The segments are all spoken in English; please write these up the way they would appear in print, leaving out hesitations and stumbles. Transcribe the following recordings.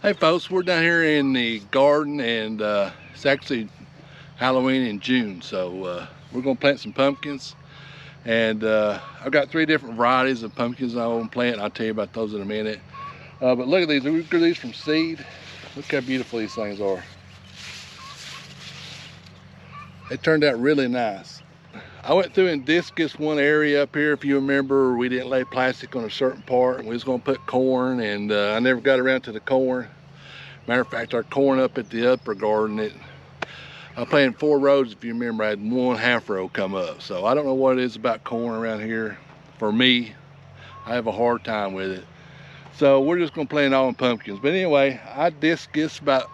Hey folks, we're down here in the garden and it's actually Halloween in June, so we're gonna plant some pumpkins. And I've got 3 different varieties of pumpkins I want to plant. I'll tell you about those in a minute. But look at these, we grew these from seed. Look how beautiful these things are. They turned out really nice. I went through and discus one area up here. If you remember, we didn't lay plastic on a certain part and we was gonna put corn, and I never got around to the corn. Matter of fact, our corn up at the upper garden, I planted 4 rows. If you remember, I had 1/2 row come up. So I don't know what it is about corn around here. For me, I have a hard time with it. So we're just gonna plant all in pumpkins. But anyway, I discus about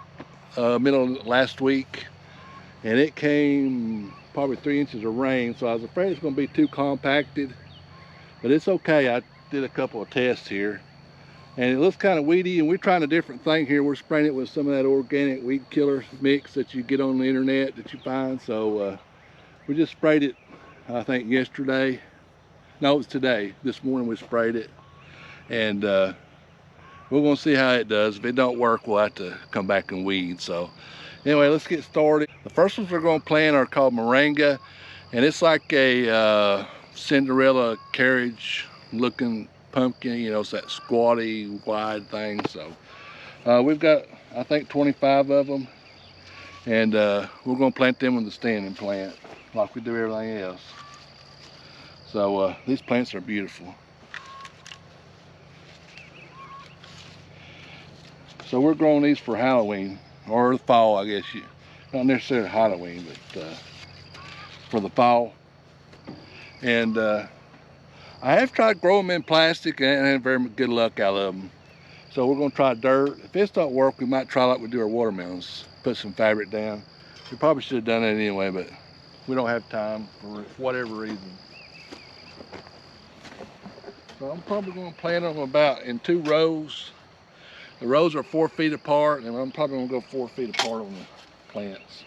middle of last week, and it came probably 3 inches of rain. So I was afraid it's gonna be too compacted, but it's okay. I did a couple of tests here, and it looks kind of weedy, and we're trying a different thing here. We're spraying it with some of that organic weed killer mix that you get on the internet that you find. So we just sprayed it, I think yesterday. No, it was today. This morning we sprayed it, and we're gonna see how it does. If it don't work, we'll have to come back and weed. So anyway, let's get started. The first ones we're gonna plant are called moringa, and it's like a Cinderella carriage looking pumpkin. You know, it's that squatty wide thing. So we've got, I think, 25 of them, and we're gonna plant them with the standing plant like we do everything else. So these plants are beautiful. So we're growing these for Halloween, or the fall, I guess. Not necessarily Halloween, but for the fall. And I have tried growing them in plastic and I haven't had very good luck out of them. So we're gonna try dirt. If this don't work, we might try like we do our watermelons. Put some fabric down. We probably should have done that anyway, but we don't have time for whatever reason. So I'm probably gonna plant them about in 2 rows. The rows are 4 feet apart, and I'm probably gonna go 4 feet apart on the plants.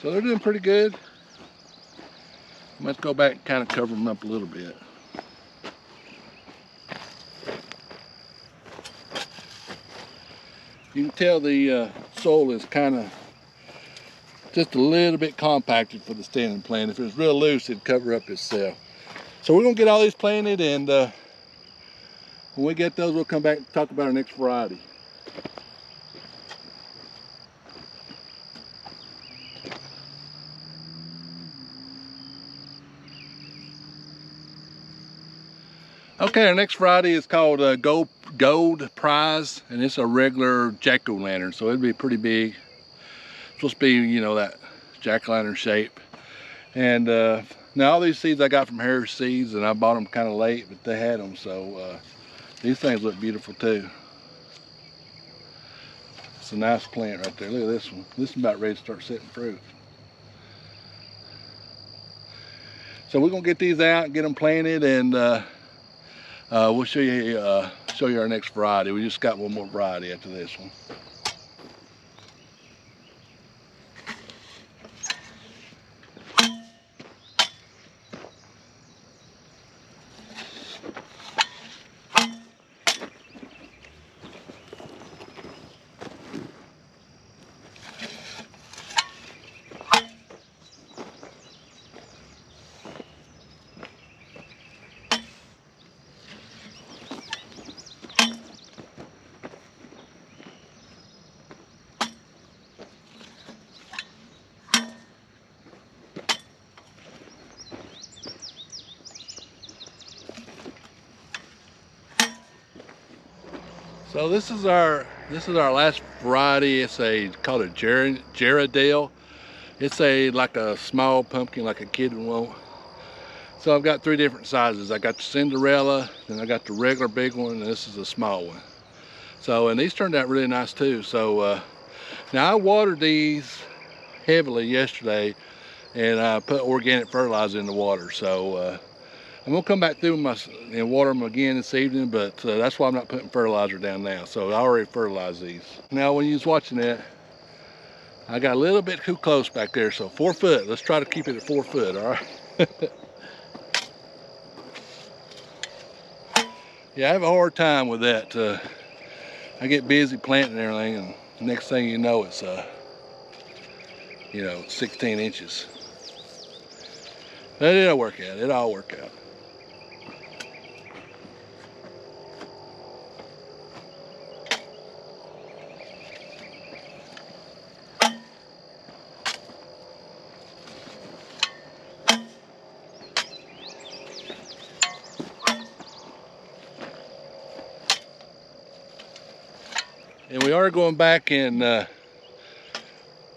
So they're doing pretty good. Let's go back and kind of cover them up a little bit. You can tell the soil is kind of just a little bit compacted for the standing plant. If it was real loose, it'd cover up itself. So we're gonna get all these planted, and when we get those, we'll come back and talk about our next variety. Okay, our next variety is called Gold Prize, and it's a regular jack-o'-lantern, so it'd be pretty big. It's supposed to be, you know, that jack-o'-lantern shape. And now all these seeds I got from Harris Seeds, and I bought them kind of late, but they had them, so these things look beautiful too. It's a nice plant right there. Look at this one. This is about ready to start setting fruit. So we're gonna get these out and get them planted, and we'll show you our next variety. We just got one more variety after this one. So this is our last variety. It's called a Gerardale. It's like a small pumpkin, like a kid would want. So I've got 3 different sizes. I got the Cinderella, then I got the regular big one, and this is a small one. So, and these turned out really nice too. So now I watered these heavily yesterday, and I put organic fertilizer in the water. So I'm gonna come back through and water them again this evening, but that's why I'm not putting fertilizer down now. So I already fertilized these. Now when you was watching that, I got a little bit too close back there. So 4 foot, let's try to keep it at 4 foot, all right? Yeah, I have a hard time with that. I get busy planting and everything, and the next thing you know, it's 16 inches. But it'll work out. It'll all work out. And we are going back and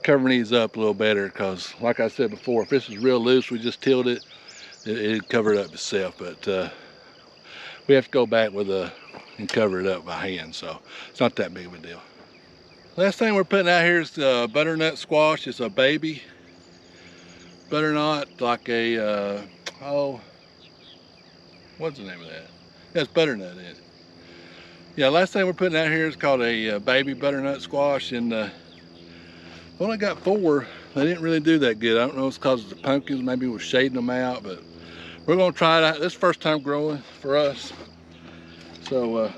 covering these up a little better, because like I said before, if this is real loose, we just tilt it, it'd cover it up itself. But we have to go back and cover it up by hand, so it's not that big of a deal. Last thing we're putting out here is butternut squash. It's a baby butternut, like a what's the name of that? That's butternut, is it? Yeah, last thing we're putting out here is called a baby butternut squash, and only got 4. They didn't really do that good. I don't know if it's because of the pumpkins, maybe we're shading them out, but we're gonna try it out. This is first time growing for us. So,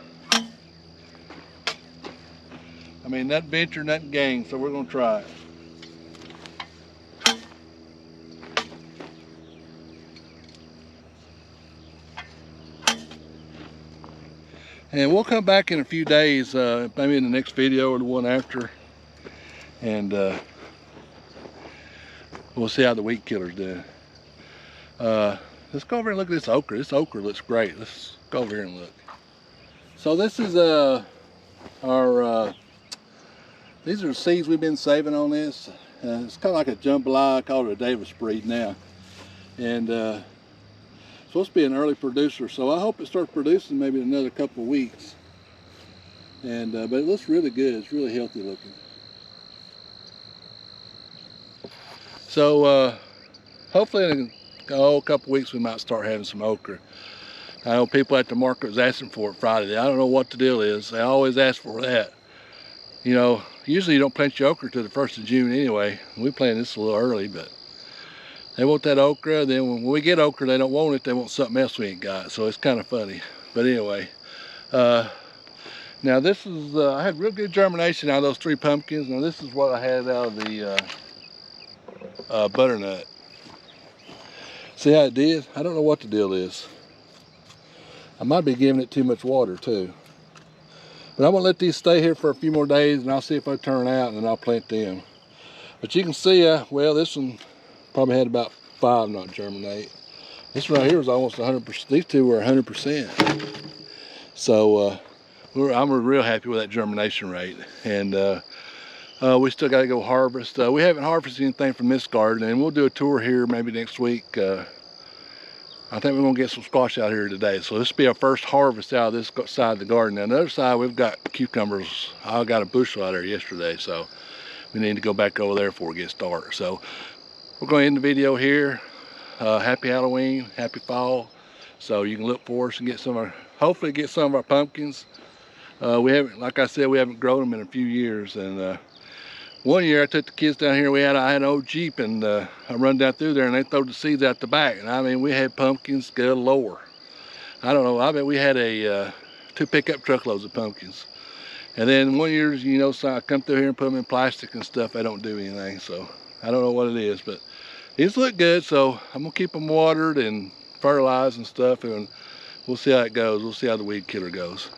I mean, nothing venture, nothing gain, so we're gonna try it. And we'll come back in a few days, maybe in the next video or the one after, and we'll see how the weed killer's doing. Let's go over and look at this okra. This okra looks great. Let's go over here and look. So this is these are the seeds we've been saving on this. It's kind of like a jambalaya. I call it a Davis breed now, and supposed to be an early producer, so I hope it starts producing maybe in another couple of weeks. And but it looks really good. It's really healthy looking. So hopefully in a couple of weeks we might start having some okra. I know people at the market was asking for it Friday. I don't know what the deal is. They always ask for that. You know, usually you don't plant your okra till the 1st of June anyway. We planted this a little early, but they want that okra. Then when we get okra, they don't want it. They want something else we ain't got. So it's kind of funny. But anyway, now this is, I had real good germination out of those 3 pumpkins. Now this is what I had out of the butternut. See how it did? I don't know what the deal is. I might be giving it too much water too. But I'm gonna let these stay here for a few more days, and I'll see if they turn out, and then I'll plant them. But you can see, well, this one probably had about 5 not germinate. This right here was almost 100%. These 2 were 100%. So I'm real happy with that germination rate. And we still got to go harvest. We haven't harvested anything from this garden, and we'll do a tour here maybe next week. I think we're gonna get some squash out here today. So this will be our first harvest out of this side of the garden. Now, on the other side, we've got cucumbers. I got a bushel out there yesterday, so we need to go back over there before it gets dark. So we're going to end the video here. Happy Halloween, happy fall. So you can look for us and get some of our, hopefully get some of our pumpkins. We haven't, like I said, we haven't grown them in a few years. And one year I took the kids down here. I had an old Jeep, and I run down through there, and they throw the seeds out the back. And I mean, we had pumpkins galore. I don't know, I bet we had 2 pickup truckloads of pumpkins. And then one year, you know, so I come through here and put them in plastic and stuff. They don't do anything, so I don't know what it is, but these look good. So I'm gonna keep them watered and fertilized and stuff, and we'll see how it goes. We'll see how the weed killer goes.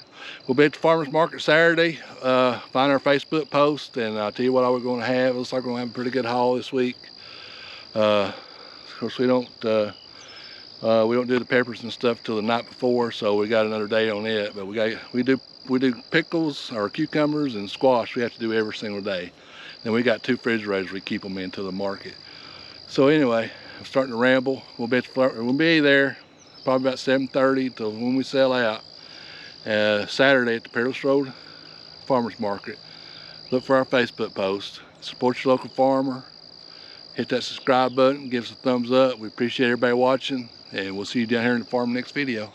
We'll be at the farmer's market Saturday. Find our Facebook post, and I'll tell you what we're going to have. It looks like we're going to have a pretty good haul this week. Of course, we don't do the peppers and stuff till the night before, so we got another day on it. But we do pickles or cucumbers and squash. We have to do every single day. Then we got 2 refrigerators we keep them in till the market. So anyway, I'm starting to ramble. We'll be there probably about 7:30 till when we sell out. Saturday at the Perilous Road Farmers Market. Look for our Facebook post. Support your local farmer. Hit that subscribe button. Give us a thumbs up. We appreciate everybody watching. And we'll see you down here in the farm next video.